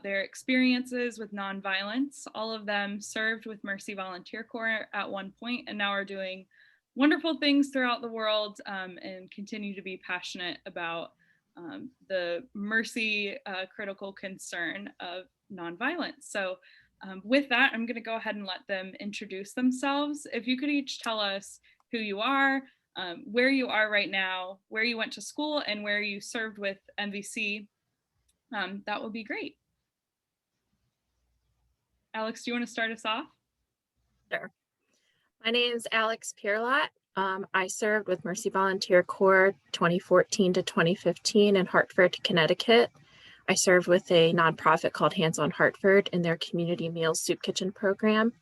their experiences with nonviolence. All of them served with Mercy Volunteer Corps at one point and now are doing wonderful things throughout the world and continue to be passionate about the mercy critical concern of nonviolence. So with that, I'm going to go ahead and let them introduce themselves. If you could each tell us who you are, where you are right now, where you went to school, and where you served with MVC, that would be great. Alex, do you want to start us off? Sure. My name is Alex Pierlott. I served with Mercy Volunteer Corps 2014 to 2015 in Hartford, Connecticut. I served with a nonprofit called Hands on Hartford in their community meals soup kitchen program.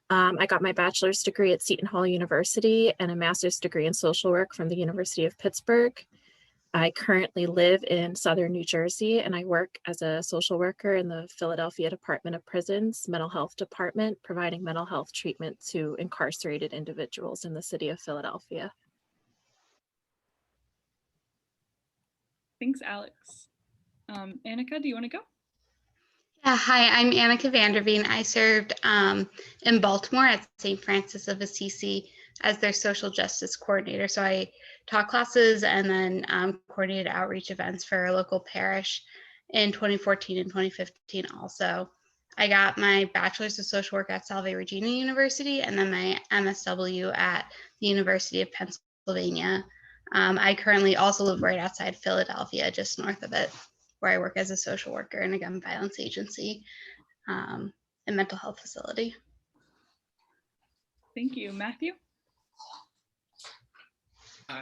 I got my bachelor's degree at Seton Hall University and a master's degree in social work from the University of Pittsburgh. I currently live in Southern New Jersey, and I work as a social worker in the Philadelphia Department of Prisons Mental Health Department, providing mental health treatment to incarcerated individuals in the city of Philadelphia. Thanks, Alex. Anneka, do you want to go? Yeah, hi, I'm Anneka Vanderveen. I served in Baltimore at St. Francis of Assisi as their social justice coordinator. So I taught classes and then coordinated outreach events for a local parish in 2014 and 2015 also. I got my bachelor's of social work at Salve Regina University and then my MSW at the University of Pennsylvania. I currently also live right outside Philadelphia, just north of it, where I work as a social worker in a gun violence agency and mental health facility. Thank you. Matthew?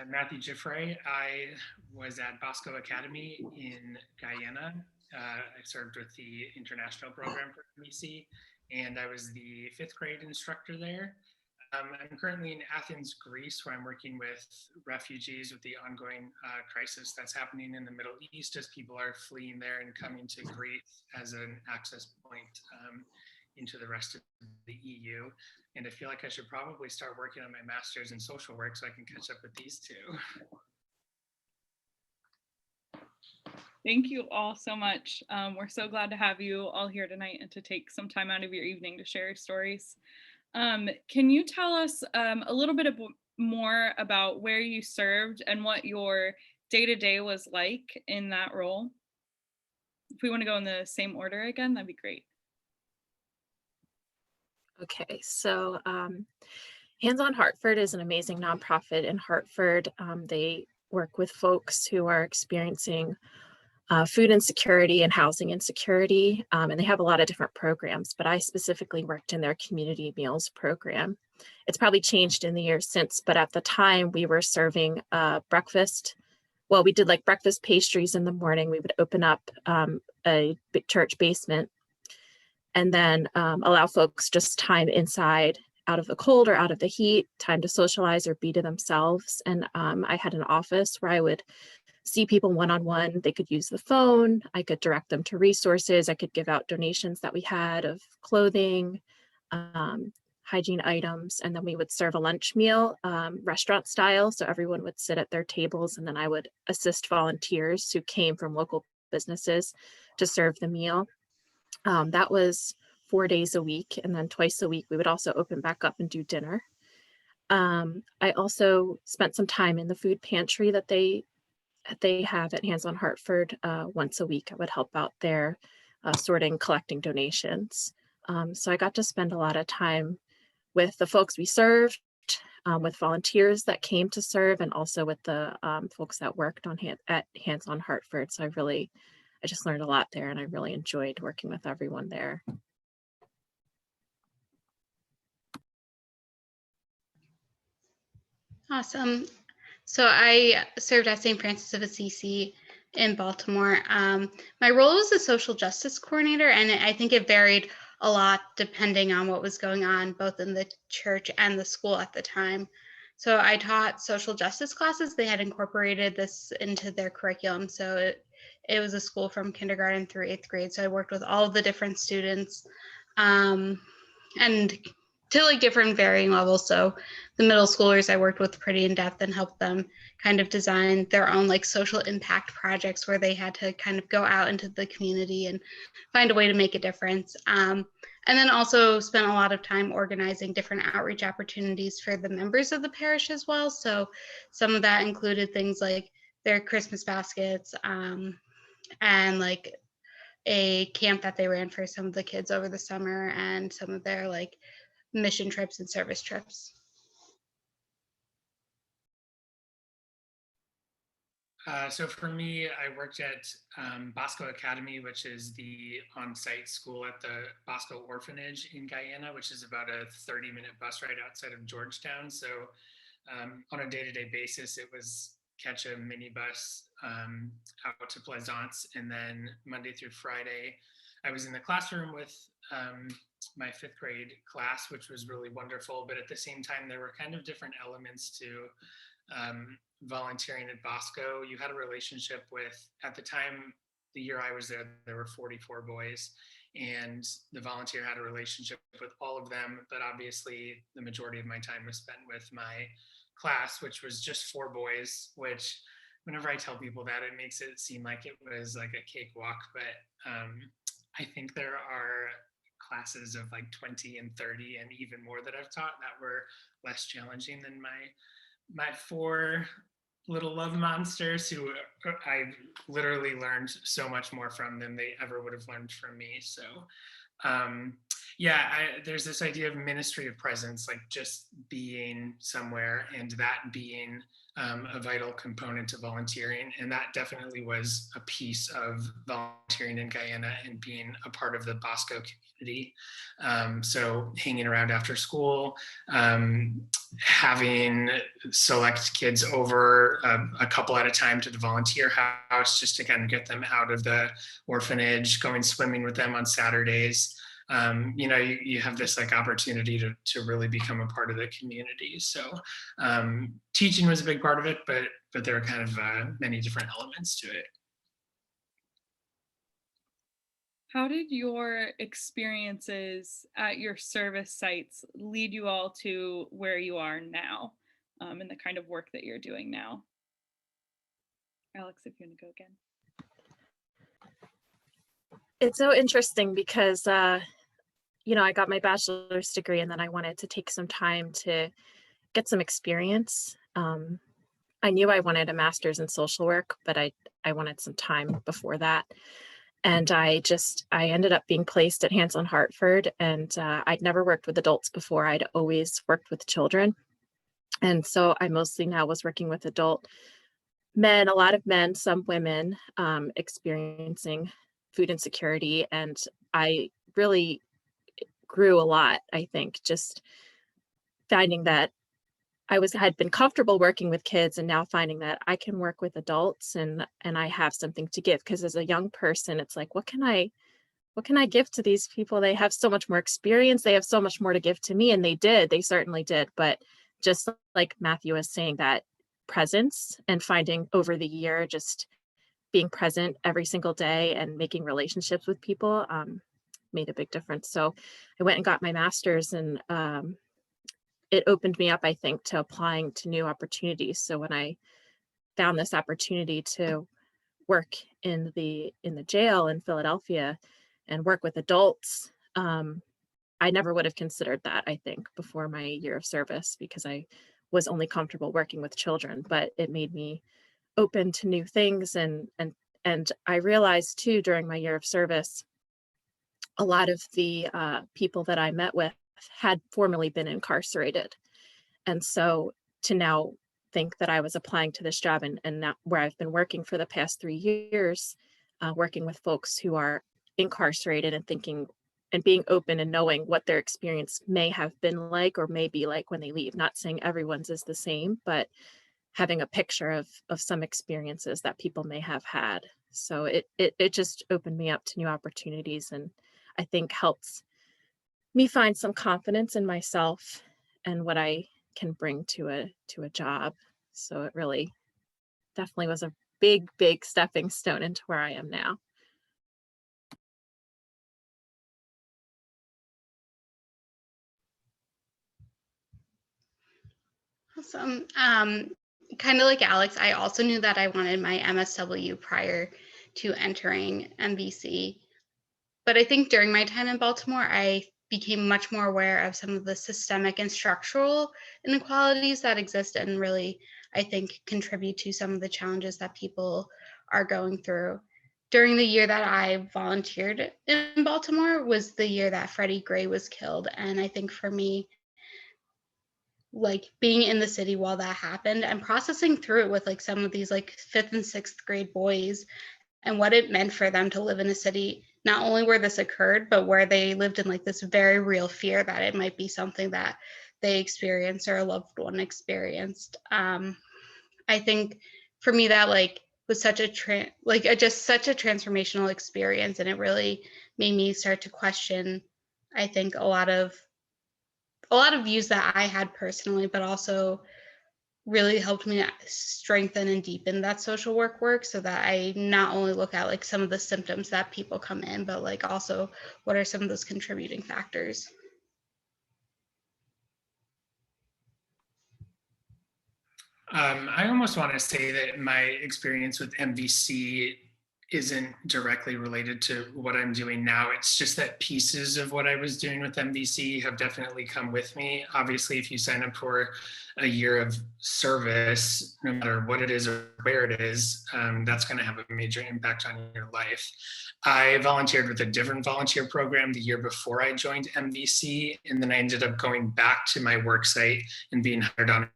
Matthew Guiffre. I was at Bosco Academy in Guyana. I served with the international program for MVC, and I was the 5th grade instructor there. I'm currently in Athens, Greece, where I'm working with refugees with the ongoing crisis that's happening in the Middle East as people are fleeing there and coming to Greece as an access point into the rest of the EU. And I feel like I should probably start working on my master's in social work so I can catch up with these two. Thank you all so much. We're so glad to have you all here tonight and to take some time out of your evening to share your stories. Can you tell us a little bit more about where you served and what your day-to-day was like in that role? If we want to go in the same order again, that'd be great. Okay, so Hands on Hartford is an amazing nonprofit in Hartford. They work with folks who are experiencing food insecurity and housing insecurity, and they have a lot of different programs, but I specifically worked in their community meals program. It's probably changed in the years since, but at the time we were serving breakfast. Well, we did like breakfast pastries in the morning. We would open up a big church basement and then allow folks just time inside out of the cold or out of the heat, time to socialize or be to themselves. And I had an office where I would see people one-on-one. They could use the phone. I could direct them to resources. I could give out donations that we had of clothing, hygiene items, and then we would serve a lunch meal, restaurant style. So everyone would sit at their tables, and then I would assist volunteers who came from local businesses to serve the meal. That was 4 days a week, and then twice a week we would also open back up and do dinner. I also spent some time in the food pantry that they have at Hands on Hartford. Once a week I would help out there sorting, collecting donations. So I got to spend a lot of time with the folks we served, with volunteers that came to serve, and also with the folks that worked at Hands on Hartford. So I just learned a lot there, and I really enjoyed working with everyone there. Awesome. So I served at St. Francis of Assisi in Baltimore. My role was a social justice coordinator, and I think it varied a lot depending on what was going on both in the church and the school at the time. So I taught social justice classes. They had incorporated this into their curriculum. So it was a school from kindergarten through 8th grade. So I worked with all of the different students and to like different varying levels. So the middle schoolers I worked with pretty in depth and helped them kind of design their own like social impact projects where they had to kind of go out into the community and find a way to make a difference. And then also spent a lot of time organizing different outreach opportunities for the members of the parish as well. So some of that included things like their Christmas baskets and like a camp that they ran for some of the kids over the summer and some of their like mission trips and service trips. So for me, I worked at Bosco Academy, which is the on-site school at the Bosco Orphanage in Guyana, which is about a 30-minute bus ride outside of Georgetown. So on a day-to-day basis, it was catch a minibus out to Plaisance, and then Monday through Friday, I was in the classroom with my 5th grade class, which was really wonderful. But at the same time, there were kind of different elements to volunteering at Bosco. You had a relationship with, at the time, the year I was there were 44 boys, and the volunteer had a relationship with all of them. But obviously, the majority of my time was spent with my class, which was just 4 boys, which whenever I tell people that, it makes it seem like it was like a cakewalk. But I think there are classes of like 20 and 30 and even more that I've taught that were less challenging than my 4 little love monsters, who I literally learned so much more from than they ever would have learned from me. So yeah, there's this idea of ministry of presence, like just being somewhere, and that being a vital component to volunteering. And that definitely was a piece of volunteering in Guyana and being a part of the Bosco community. So hanging around after school, having select kids over a couple at a time to the volunteer house just to kind of get them out of the orphanage, going swimming with them on Saturdays. You have this like opportunity to really become a part of the community. So teaching was a big part of it, but there are kind of many different elements to it. How did your experiences at your service sites lead you all to where you are now, and the kind of work that you're doing now? Alex, if you want to go again. It's so interesting because, I got my bachelor's degree and then I wanted to take some time to get some experience. I knew I wanted a master's in social work, but I wanted some time before that. And I ended up being placed at Hands on Hartford, and I'd never worked with adults before. I'd always worked with children. And so I mostly now was working with adult men, a lot of men, some women, experiencing food insecurity. And I really grew a lot, I think, just finding that had been comfortable working with kids, and now finding that I can work with adults and I have something to give. Because as a young person, it's like, what can I give to these people? They have so much more experience. They have so much more to give to me. And they certainly did. But just like Matthew was saying, that presence and finding over the year, just being present every single day and making relationships with people made a big difference. So I went and got my master's, and it opened me up, I think, to applying to new opportunities. So when I found this opportunity to work in the jail in Philadelphia and work with adults, I never would have considered that, I think, before my year of service, because I was only comfortable working with children. But it made me open to new things, and I realized too during my year of service, a lot of the people that I met with had formerly been incarcerated. And so to now think that I was applying to this job and now where I've been working for the past 3 years, working with folks who are incarcerated and thinking and being open and knowing what their experience may have been like or may be like when they leave. Not saying everyone's is the same, but having a picture of some experiences that people may have had. So it just opened me up to new opportunities, and I think helps me find some confidence in myself and what I can bring to a job. So it really definitely was a big stepping stone into where I am now. Awesome. Kind of like Alex, I also knew that I wanted my MSW prior to entering MVC. But I think during my time in Baltimore, I became much more aware of some of the systemic and structural inequalities that exist and really, I think, contribute to some of the challenges that people are going through. During the year that I volunteered in Baltimore was the year that Freddie Gray was killed. And I think for me, like being in the city while that happened and processing through it with like some of these like 5th and 6th grade boys and what it meant for them to live in a city, not only where this occurred, but where they lived in like this very real fear that it might be something that they experienced or a loved one experienced. I think for me that like was such a just such a transformational experience, and it really made me start to question, I think, a lot of views that I had personally, but also really helped me strengthen and deepen that social work so that I not only look at like some of the symptoms that people come in, but like also what are some of those contributing factors. I almost want to say that my experience with MVC isn't directly related to what I'm doing now. It's just that pieces of what I was doing with MVC have definitely come with me. Obviously, if you sign up for a year of service, no matter what it is or where it is, that's going to have a major impact on your life. I volunteered with a different volunteer program the year before I joined MVC, and then I ended up going back to my work site and being hired on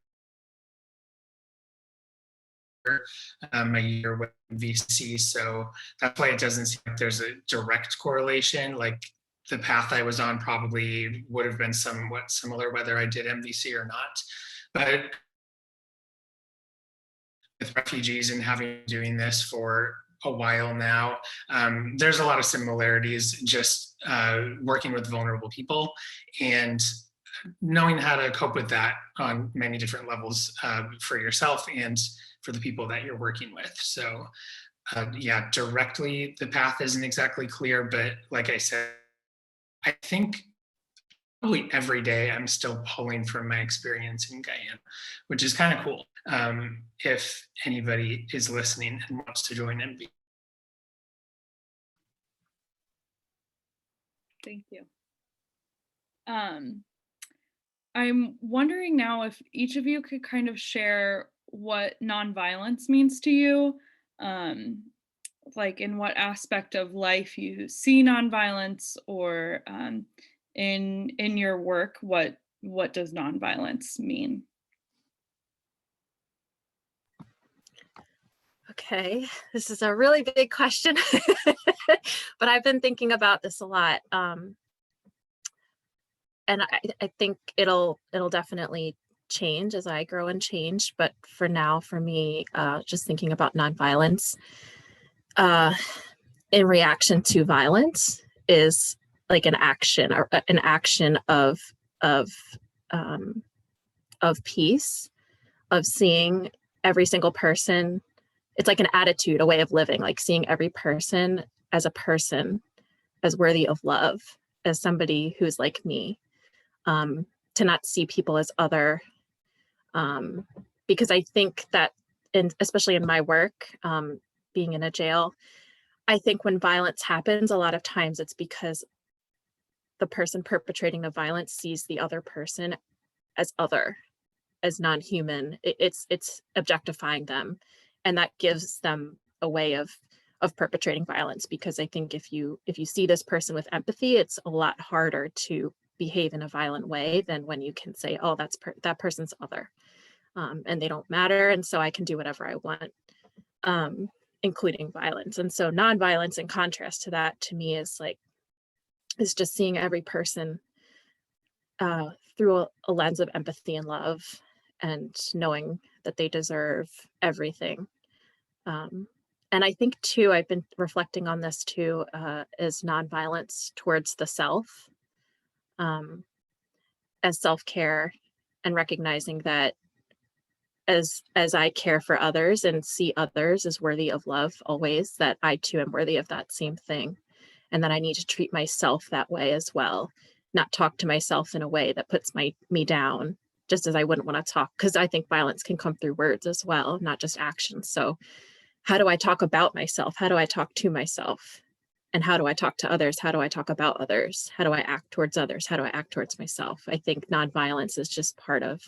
a year with VC. So that's why it doesn't seem like there's a direct correlation. Like the path I was on probably would have been somewhat similar whether I did MVC or not. But with refugees and having doing this for a while now, there's a lot of similarities just working with vulnerable people and knowing how to cope with that on many different levels for yourself and for the people that you're working with. So yeah, directly the path isn't exactly clear, but like I said, I think probably every day I'm still pulling from my experience in Guyana, which is kind of cool. If anybody is listening and wants to join MB. Thank you. I'm wondering now if each of you could kind of share what nonviolence means to you, like in what aspect of life you see nonviolence, or in your work, what does nonviolence mean? Okay, this is a really big question, but I've been thinking about this a lot. And I think it'll definitely change as I grow and change. But for now, for me, just thinking about nonviolence in reaction to violence is like an action, or an action of peace, of seeing every single person. It's like an attitude, a way of living, like seeing every person, as worthy of love, as somebody who's like me. To not see people as other, because I think that, especially in my work, being in a jail, I think when violence happens, a lot of times it's because the person perpetrating the violence sees the other person as other, as non-human. It's objectifying them, and that gives them a way of perpetrating violence. Because I think if you see this person with empathy, it's a lot harder to behave in a violent way than when you can say, oh, that person's other, and they don't matter, and so I can do whatever I want, including violence. And so nonviolence, in contrast to that, to me is just seeing every person through a lens of empathy and love, and knowing that they deserve everything. And I think too, I've been reflecting on this too, is nonviolence towards the self, as self-care, and recognizing that as I care for others and see others as worthy of love always, that I too am worthy of that same thing, and that I need to treat myself that way as well, not talk to myself in a way that puts me down, just as I wouldn't want to talk, because I think violence can come through words as well, not just actions. So how do I talk about myself? How do I talk to myself? And how do I talk to others? How do I talk about others? How do I act towards others? How do I act towards myself? I think nonviolence is just part of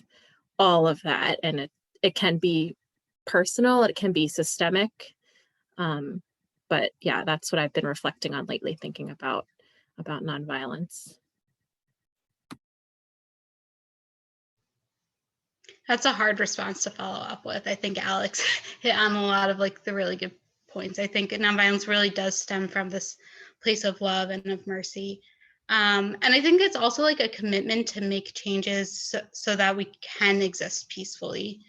all of that. And it can be personal, it can be systemic. But yeah, that's what I've been reflecting on lately, thinking about nonviolence. That's a hard response to follow up with. I think Alex hit on a lot of like the really good points. I think nonviolence really does stem from this place of love and of mercy. And I think it's also like a commitment to make changes so that we can exist peacefully.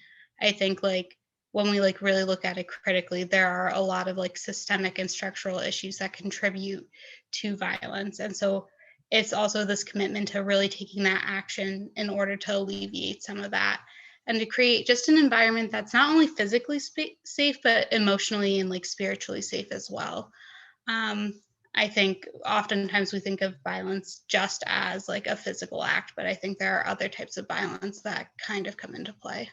I think like when we like really look at it critically, there are a lot of like systemic and structural issues that contribute to violence. And so it's also this commitment to really taking that action in order to alleviate some of that, and to create just an environment that's not only physically safe, but emotionally and like spiritually safe as well. I think oftentimes we think of violence just as like a physical act, but I think there are other types of violence that kind of come into play.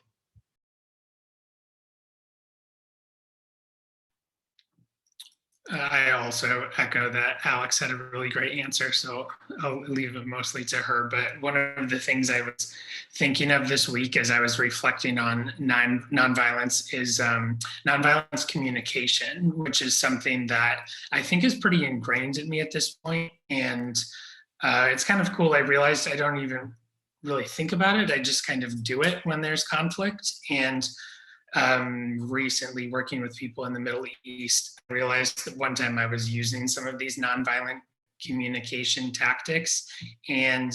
I also echo that Alex had a really great answer, so I'll leave it mostly to her. But one of the things I was thinking of this week as I was reflecting on nonviolence is nonviolence communication, which is something that I think is pretty ingrained in me at this point. And it's kind of cool. I realized I don't even really think about it. I just kind of do it when there's conflict. And recently working with people in the Middle East, I realized that one time I was using some of these nonviolent communication tactics and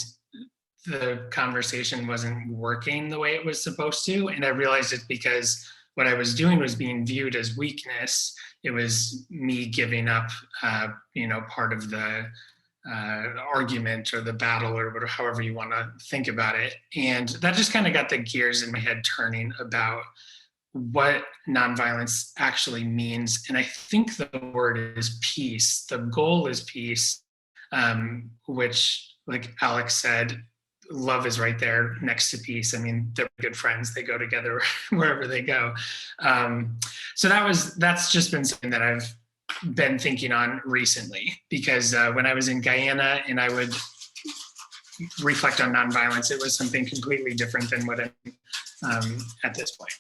the conversation wasn't working the way it was supposed to. And I realized it's because what I was doing was being viewed as weakness. It was me giving up, part of the argument or the battle or whatever, however you want to think about it. And that just kind of got the gears in my head turning about what nonviolence actually means. And I think the word is peace. The goal is peace, which, like Alex said, love is right there next to peace. I mean, they're good friends. They go together wherever they go. So that's just been something that I've been thinking on recently, because when I was in Guyana and I would reflect on nonviolence, it was something completely different than what I'm at this point.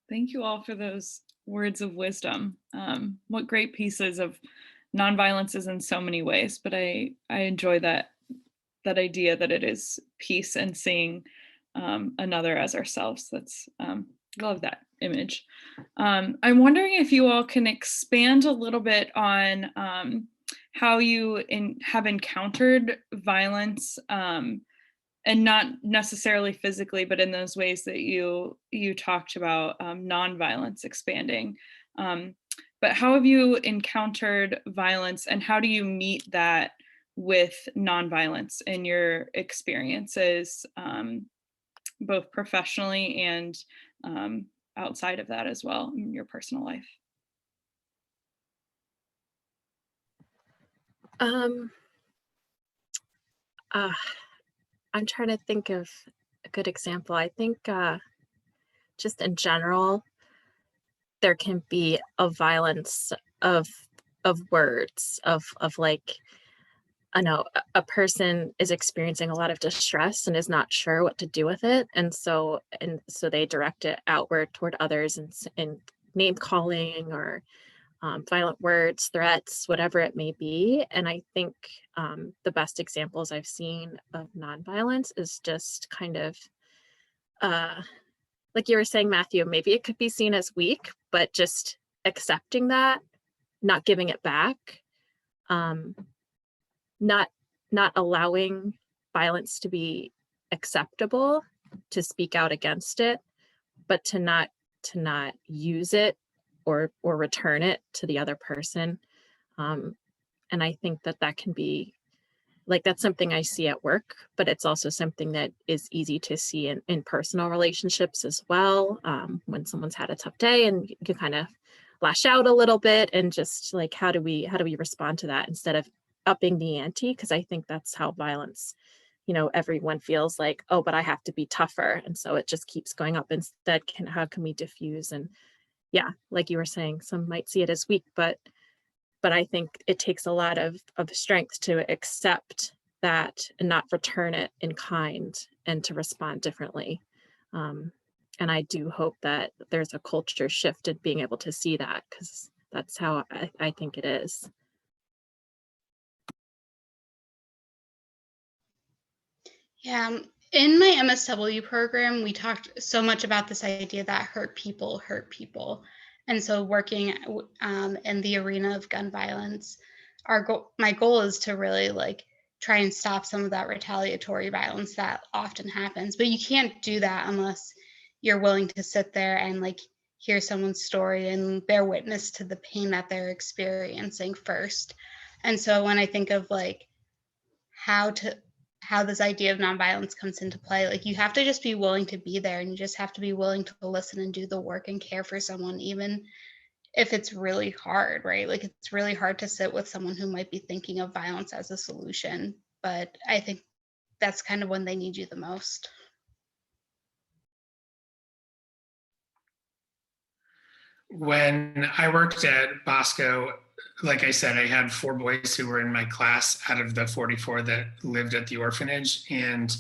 Thank you all for those words of wisdom. What great pieces of nonviolence is in so many ways, but I enjoy that idea that it is peace and seeing another as ourselves. That's love that image. I'm wondering if you all can expand a little bit on how you have encountered violence, and not necessarily physically, but in those ways that you talked about, nonviolence expanding. But how have you encountered violence, and how do you meet that with nonviolence in your experiences, both professionally and outside of that as well in your personal life? I'm trying to think of a good example. I think just in general, there can be a violence of words, of like, I know a person is experiencing a lot of distress and is not sure what to do with it. And so they direct it outward toward others and name calling or violent words, threats, whatever it may be. And I think the best examples I've seen of nonviolence is just kind of, like you were saying, Matthew, maybe it could be seen as weak, but just accepting that, not giving it back, not allowing violence to be acceptable, to speak out against it, but to not use it or return it to the other person. And I think that can be like, that's something I see at work, but it's also something that is easy to see in personal relationships as well. When someone's had a tough day and you kind of lash out a little bit, and just like, how do we respond to that instead of upping the ante? Because I think that's how violence everyone feels like, oh, but I have to be tougher. And so it just keeps going up. Instead, how can we diffuse? And yeah, like you were saying, some might see it as weak, but I think it takes a lot of strength to accept that and not return it in kind and to respond differently. And I do hope that there's a culture shift in being able to see that, because that's how I think it is. Yeah, in my MSW program, we talked so much about this idea that hurt people. And so working in the arena of gun violence, my goal is to really try and stop some of that retaliatory violence that often happens. But you can't do that unless you're willing to sit there and hear someone's story and bear witness to the pain that they're experiencing first. And so when I think of how this idea of nonviolence comes into play, you have to just be willing to be there, and you just have to be willing to listen and do the work and care for someone, even if it's really hard, right? It's really hard to sit with someone who might be thinking of violence as a solution, but I think that's kind of when they need you the most. When I worked at Bosco, like I said, I had 4 boys who were in my class out of the 44 that lived at the orphanage. And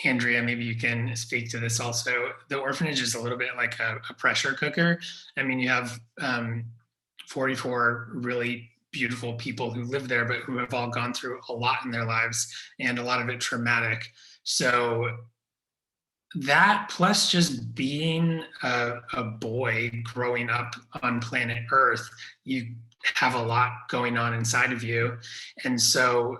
Andrea, maybe you can speak to this also. The orphanage is a little bit like a pressure cooker. I mean, you have 44 really beautiful people who live there, but who have all gone through a lot in their lives, and a lot of it traumatic. So that, plus just being a boy growing up on planet Earth, you have a lot going on inside of you. And so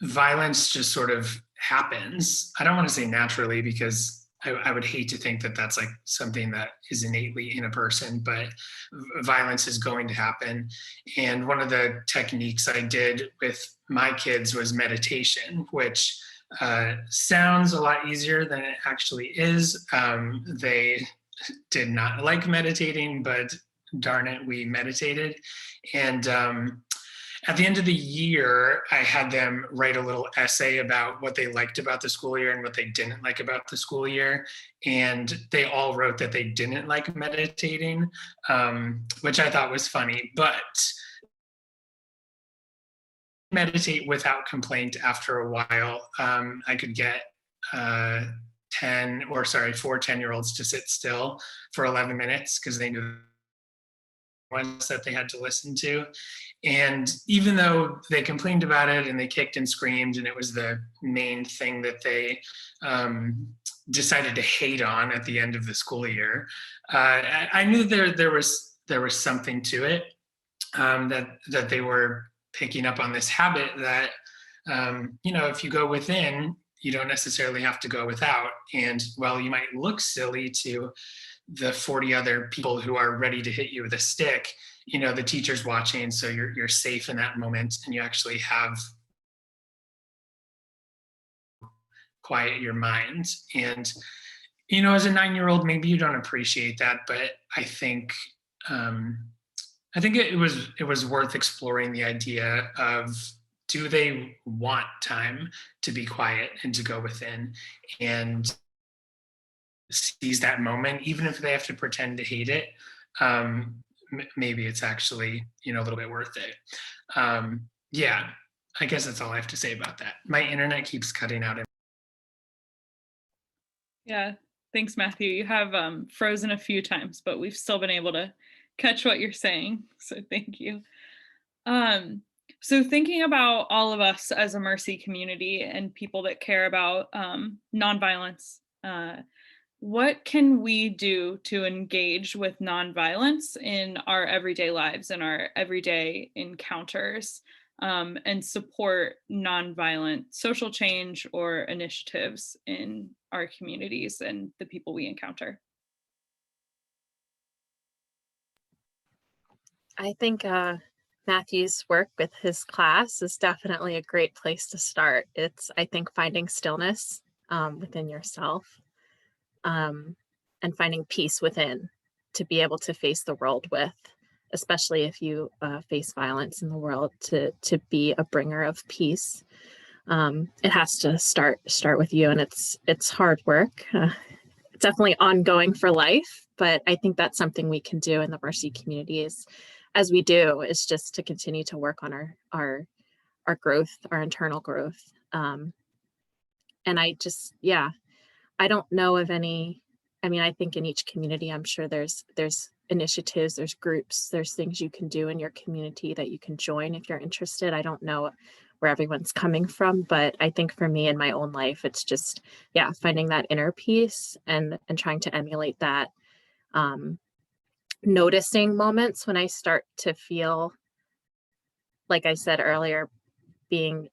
violence just sort of happens. I don't want to say naturally, because I would hate to think that that's something that is innately in a person, but violence is going to happen. And one of the techniques I did with my kids was meditation, which sounds a lot easier than it actually is. They did not like meditating, but darn it, we meditated. And at the end of the year, I had them write a little essay about what they liked about the school year and what they didn't like about the school year. And they all wrote that they didn't like meditating, which I thought was funny. But meditate without complaint after a while. I could get 4 10-year-olds to sit still for 11 minutes because they knew ones that they had to listen to. And even though they complained about it and they kicked and screamed, and it was the main thing that they decided to hate on at the end of the school year, I knew there was something to it, that they were picking up on this habit that, if you go within, you don't necessarily have to go without. And while you might look silly to the 40 other people who are ready to hit you with a stick, the teacher's watching, so you're safe in that moment, and you actually have quiet your mind. And, as a 9-year-old, maybe you don't appreciate that, but I think it was worth exploring the idea of, do they want time to be quiet and to go within and seize that moment, even if they have to pretend to hate it? Maybe it's actually, a little bit worth it. Yeah, I guess that's all I have to say about that. My internet keeps cutting out. Yeah, thanks, Matthew. You have frozen a few times, but we've still been able to catch what you're saying. So thank you. So thinking about all of us as a Mercy community and people that care about nonviolence, what can we do to engage with nonviolence in our everyday lives and our everyday encounters, and support nonviolent social change or initiatives in our communities and the people we encounter? I think Matthew's work with his class is definitely a great place to start. It's, I think, finding stillness within yourself, and finding peace within to be able to face the world with, especially if you face violence in the world, to be a bringer of peace. it has to start with you, and it's hard work. It's definitely ongoing for life, but I think that's something we can do in the Mercy community as we do, is just to continue to work on our growth, our internal growth. And I just, yeah, I don't know of any. I mean, I think in each community, I'm sure there's initiatives, there's groups, there's things you can do in your community that you can join if you're interested. I don't know where everyone's coming from, but I think for me in my own life, it's just, yeah, finding that inner peace and trying to emulate that. Noticing moments when I start to feel, like I said earlier, being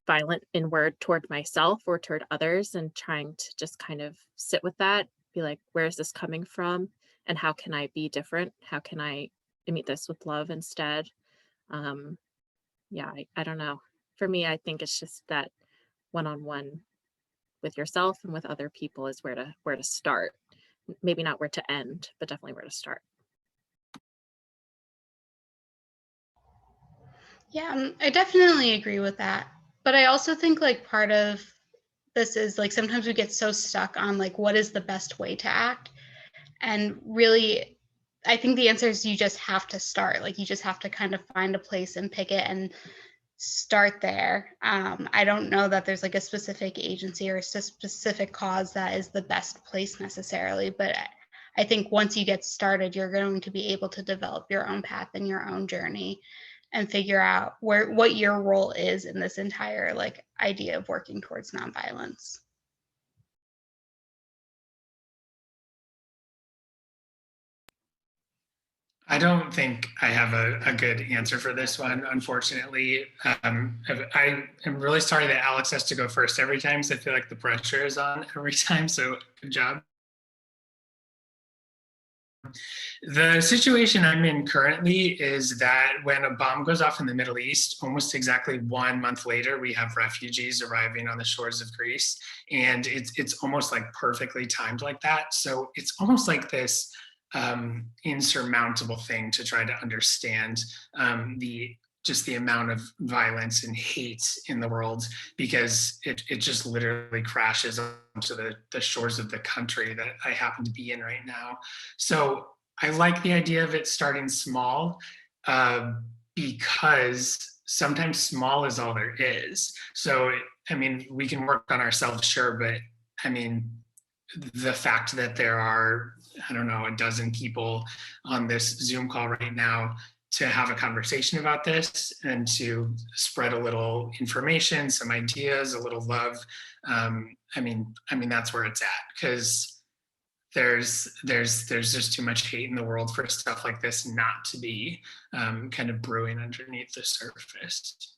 violent in word toward myself or toward others, and trying to just kind of sit with that, be like, where is this coming from? And how can I be different? How can I meet this with love instead? Yeah, I don't know. For me, I think it's just that one-on-one with yourself and with other people is where to start. Maybe not where to end, but definitely where to start. Yeah, I definitely agree with that. But I also think like part of this is like sometimes we get so stuck on like what is the best way to act. And really, I think the answer is you just have to start. Like you just have to kind of find a place and pick it and start there. I don't know that there's like a specific agency or a specific cause that is the best place necessarily, but I think once you get started, you're going to be able to develop your own path and your own journey and figure out what your role is in this entire like idea of working towards nonviolence. I don't think I have a good answer for this one, unfortunately. I am really sorry that Alex has to go first every time, because I feel like the pressure is on every time, so good job. The situation I'm in currently is that when a bomb goes off in the Middle East, almost exactly 1 month later, we have refugees arriving on the shores of Greece. And it's almost like perfectly timed like that. So it's almost like this insurmountable thing to try to understand just the amount of violence and hate in the world, because it just literally crashes onto the shores of the country that I happen to be in right now. So I like the idea of it starting small, because sometimes small is all there is. So, I mean, we can work on ourselves, sure, but I mean, the fact that there are, I don't know, a dozen people on this Zoom call right now to have a conversation about this and to spread a little information, some ideas, a little love. I mean, that's where it's at, because there's just too much hate in the world for stuff like this not to be kind of brewing underneath the surface.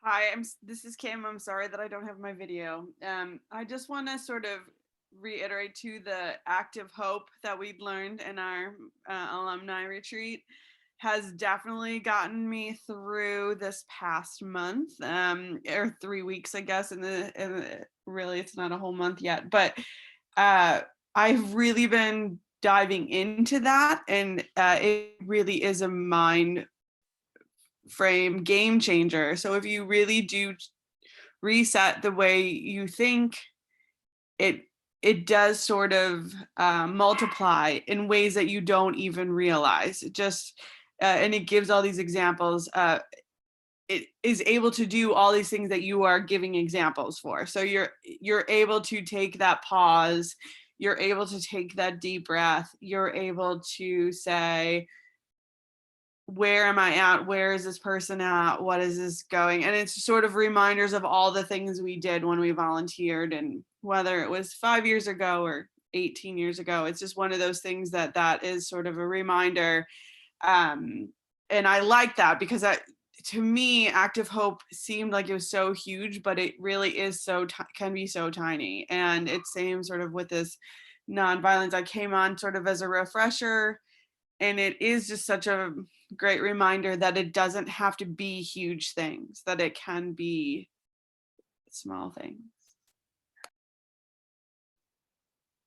Hi, this is Kim. I'm sorry that I don't have my video. I just want to sort of reiterate to the active hope that we'd learned in our alumni retreat has definitely gotten me through this past month, or 3 weeks, I guess. Really, it's not a whole month yet, but I've really been diving into that, and it really is a mind frame game changer. So if you really do reset the way you think, it does sort of multiply in ways that you don't even realize. It just and it gives all these examples. It is able to do all these things that you are giving examples for. So you're able to take that pause, you're able to take that deep breath, you're able to say, where am I at? Where is this person at? What is this going? And it's sort of reminders of all the things we did when we volunteered, and whether it was 5 years ago or 18 years ago, it's just one of those things that is sort of a reminder. And I like that, because to me, active hope seemed like it was so huge, but it really is can be so tiny. And it's same sort of with this nonviolence. I came on sort of as a refresher, and it is just such a great reminder that it doesn't have to be huge things, that it can be small things.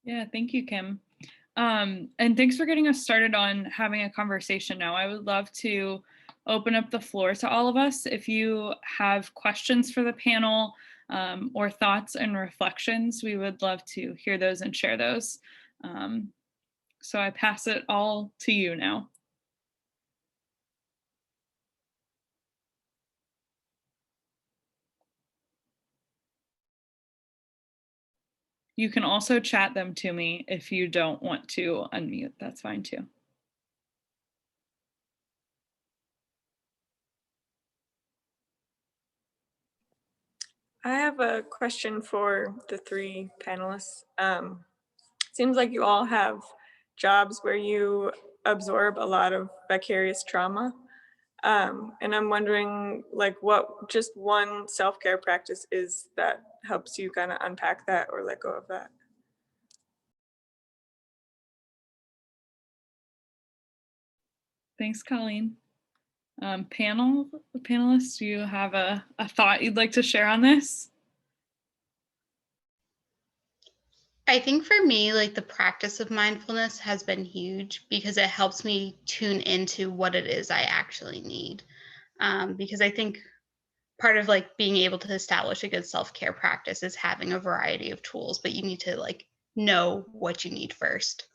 Yeah, thank you, Kim. And thanks for getting us started on having a conversation now. I would love to open up the floor to all of us. If you have questions for the panel or thoughts and reflections, we would love to hear those and share those. So I pass it all to you now. You can also chat them to me if you don't want to unmute, that's fine too. I have a question for the three panelists. Seems like you all have jobs where you absorb a lot of vicarious trauma. And I'm wondering, like, what just one self-care practice is that helps you kind of unpack that or let go of that? Thanks, Colleen. Panelists, do you have a thought you'd like to share on this? I think for me, like the practice of mindfulness has been huge because it helps me tune into what it is I actually need. Because I think part of like being able to establish a good self-care practice is having a variety of tools, but you need to like know what you need first.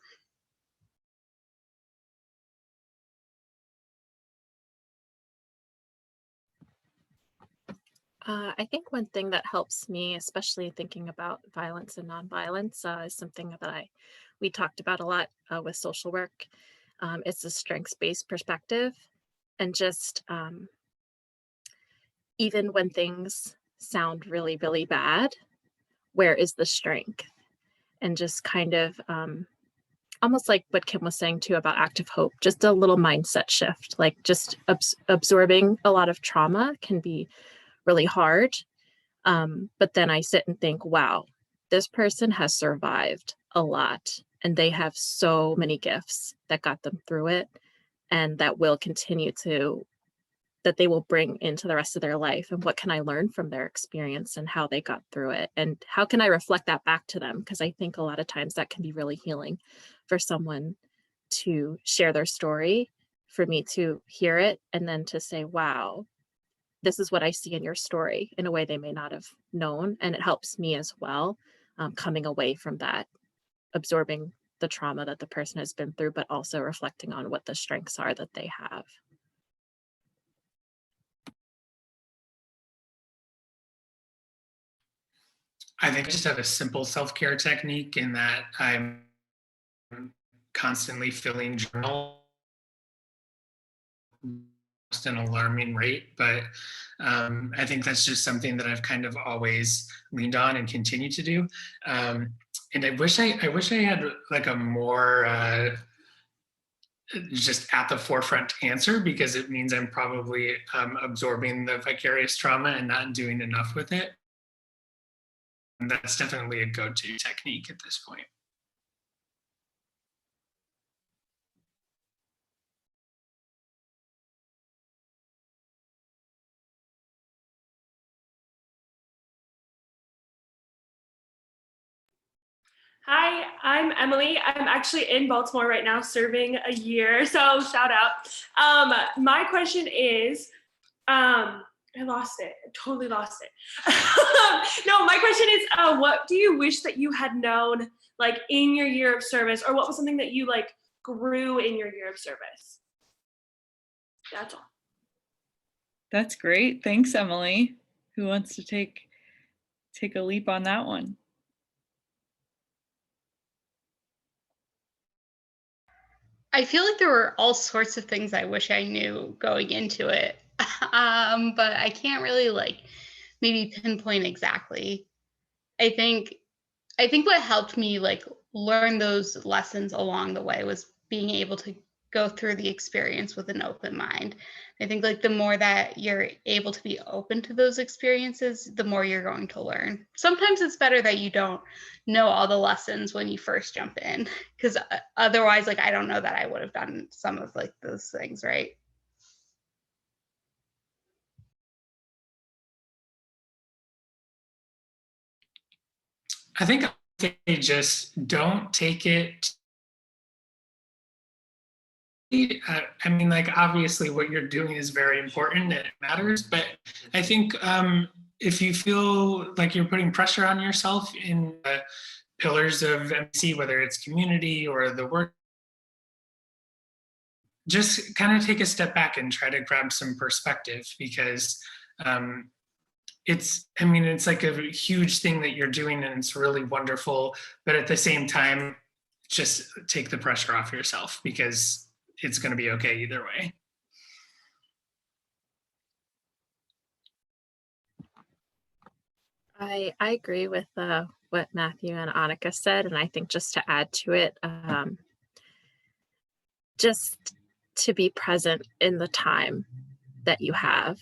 I think one thing that helps me, especially thinking about violence and nonviolence, is something that we talked about a lot with social work. It's a strengths-based perspective, and just even when things sound really, really bad, where is the strength? And just kind of almost like what Kim was saying too about active hope, just a little mindset shift, like just absorbing a lot of trauma can be really hard. But then I sit and think, wow, this person has survived a lot and they have so many gifts that got them through it and that will continue to, that they will bring into the rest of their life. And what can I learn from their experience and how they got through it? And how can I reflect that back to them? Because I think a lot of times that can be really healing for someone to share their story, for me to hear it, and then to say, wow, this is what I see in your story in a way they may not have known. And it helps me as well, coming away from that, absorbing the trauma that the person has been through, but also reflecting on what the strengths are that they have. I think I just have a simple self-care technique in that I'm constantly filling journal at an alarming rate, but I think that's just something that I've kind of always leaned on and continue to do. And I wish I had like a more just at the forefront answer, because it means I'm probably absorbing the vicarious trauma and not doing enough with it. And that's definitely a go-to technique at this point. Hi, I'm Emily. I'm actually in Baltimore right now serving a year, so shout out. My question is, I lost it. I totally lost it. No, my question is, what do you wish that you had known like in your year of service, or what was something that you like grew in your year of service? That's all. That's great. Thanks, Emily. Who wants to take a leap on that one? I feel like there were all sorts of things I wish I knew going into it, but I can't really like maybe pinpoint exactly. I think what helped me like learn those lessons along the way was being able to go through the experience with an open mind. I think like the more that you're able to be open to those experiences, the more you're going to learn. Sometimes it's better that you don't know all the lessons when you first jump in, because otherwise, like, I don't know that I would have done some of like those things, right? I think they just don't take it I mean, like, obviously what you're doing is very important and it matters, but I think if you feel like you're putting pressure on yourself in the pillars of MC, whether it's community or the work, just kind of take a step back and try to grab some perspective, because it's like a huge thing that you're doing and it's really wonderful, but at the same time, just take the pressure off yourself, because it's going to be okay either way. I agree with what Matthew and Anneka said, and I think just to add to it, just to be present in the time that you have.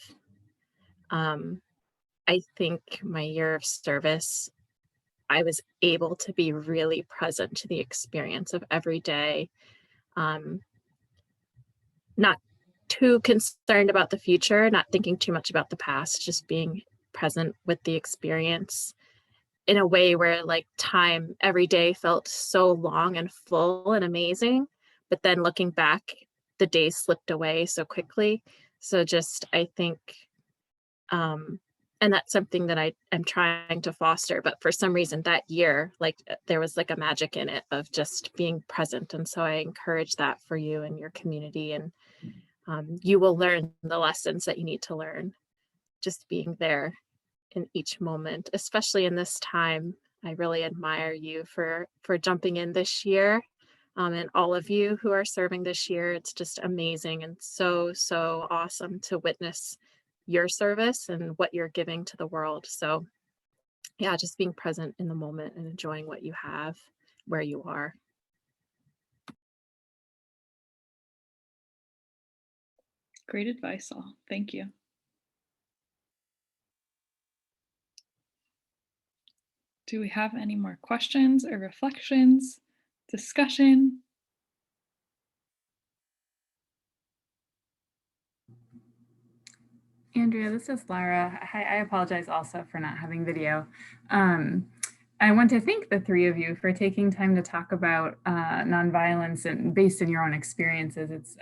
I think my year of service, I was able to be really present to the experience of every day. Not too concerned about the future, not thinking too much about the past, just being present with the experience in a way where like time every day felt so long and full and amazing. But then looking back, the days slipped away so quickly. So just, I think, and that's something that I am trying to foster, but for some reason that year, like there was like a magic in it of just being present. And so I encourage that for you and your community, and you will learn the lessons that you need to learn, just being there in each moment, especially in this time. I really admire you for jumping in this year, and all of you who are serving this year. It's just amazing and so awesome to witness your service and what you're giving to the world. So yeah, just being present in the moment and enjoying what you have where you are. Great advice, all. Thank you. Do we have any more questions or reflections, discussion? Andrea, this is Lara. Hi, I apologize also for not having video. I want to thank the three of you for taking time to talk about nonviolence and based in your own experiences. It's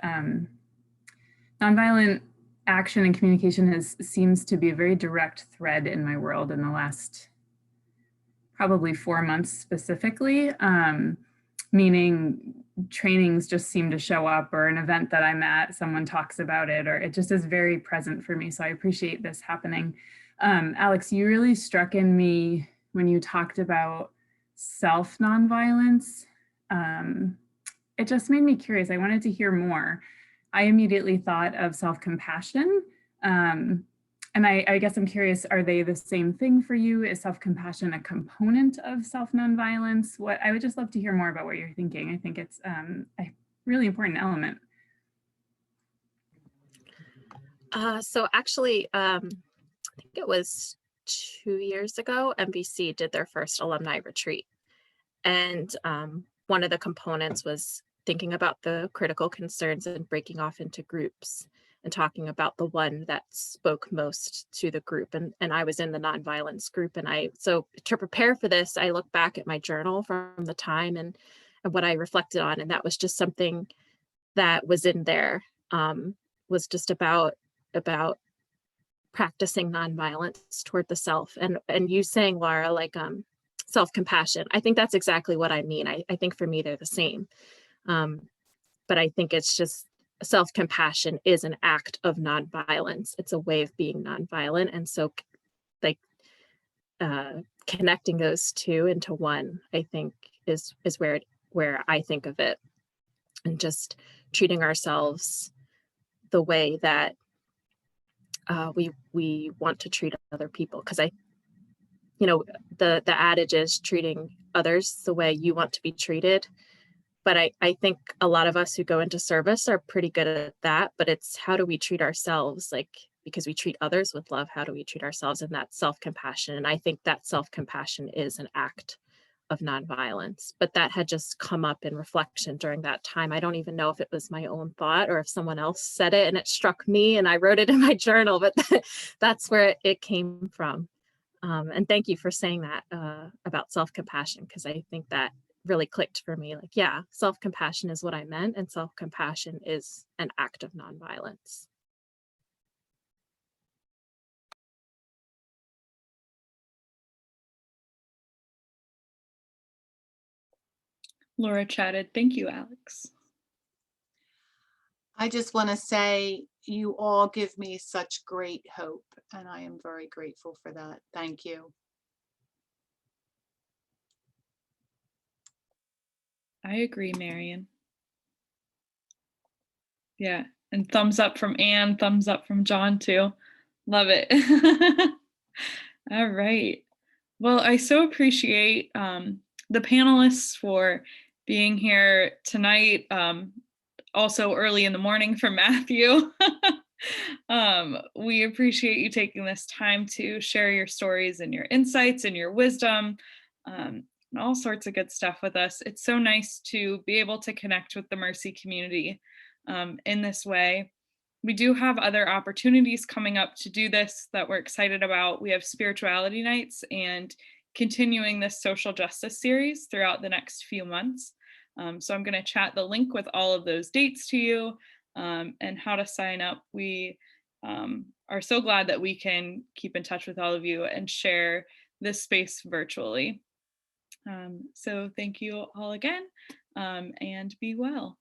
nonviolent action and communication seems to be a very direct thread in my world in the last probably 4 months specifically, meaning trainings just seem to show up, or an event that I'm at, someone talks about it, or it just is very present for me. So I appreciate this happening. Alex, you really struck in me when you talked about self-nonviolence. It just made me curious. I wanted to hear more. I immediately thought of self-compassion. And I guess I'm curious, are they the same thing for you? Is self-compassion a component of self-nonviolence? I would just love to hear more about what you're thinking. I think it's a really important element. So actually, I think it was 2 years ago, MVC did their first alumni retreat. And one of the components was thinking about the critical concerns and breaking off into groups and talking about the one that spoke most to the group. And I was in the nonviolence group. And so to prepare for this, I looked back at my journal from the time and what I reflected on. And that was just something that was in there, was just about practicing nonviolence toward the self. And you saying, Laura, like self-compassion, I think that's exactly what I mean. I think for me, they're the same. But I think it's just, self-compassion is an act of nonviolence. It's a way of being nonviolent. And so like connecting those two into one, I think is where I think of it, and just treating ourselves the way that we want to treat other people. Because the adage is treating others the way you want to be treated. But I think a lot of us who go into service are pretty good at that, but it's how do we treat ourselves? Like, because we treat others with love, how do we treat ourselves? And that's self-compassion. And I think that self-compassion is an act of nonviolence, but that had just come up in reflection during that time. I don't even know if it was my own thought or if someone else said it and it struck me and I wrote it in my journal, but that's where it came from. And thank you for saying that about self-compassion, because I think that really clicked for me. Like, yeah, self-compassion is what I meant, and self-compassion is an act of nonviolence. Laura chatted. Thank you, Alex. I just want to say you all give me such great hope, and I am very grateful for that. Thank you. I agree, Marion. Yeah, and thumbs up from Anne, thumbs up from John too. Love it. All right. Well, I so appreciate the panelists for being here tonight. Also early in the morning for Matthew. We appreciate you taking this time to share your stories and your insights and your wisdom, and all sorts of good stuff with us. It's so nice to be able to connect with the Mercy community in this way. We do have other opportunities coming up to do this that we're excited about. We have spirituality nights and continuing this social justice series throughout the next few months. So I'm going to chat the link with all of those dates to you and how to sign up. We are so glad that we can keep in touch with all of you and share this space virtually. So thank you all again, and be well.